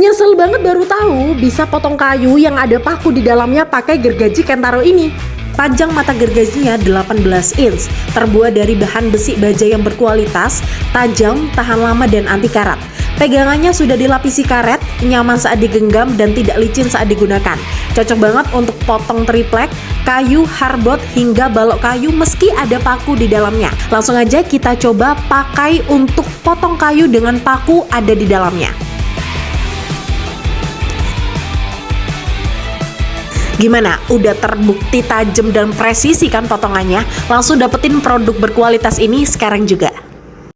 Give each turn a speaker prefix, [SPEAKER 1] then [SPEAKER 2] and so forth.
[SPEAKER 1] Nyesel banget baru tahu bisa potong kayu yang ada paku di dalamnya pakai gergaji Kentaro ini. Panjang mata gergajinya 18 inch, terbuat dari bahan besi baja yang berkualitas, tajam, tahan lama dan anti karat. Pegangannya sudah dilapisi karet, nyaman saat digenggam dan tidak licin saat digunakan. Cocok banget untuk potong triplek, kayu, hardboard hingga balok kayu meski ada paku di dalamnya. Langsung aja kita coba pakai untuk potong kayu dengan paku ada di dalamnya. Gimana? Udah terbukti tajam dan presisi kan potongannya? Langsung dapetin produk berkualitas ini sekarang juga.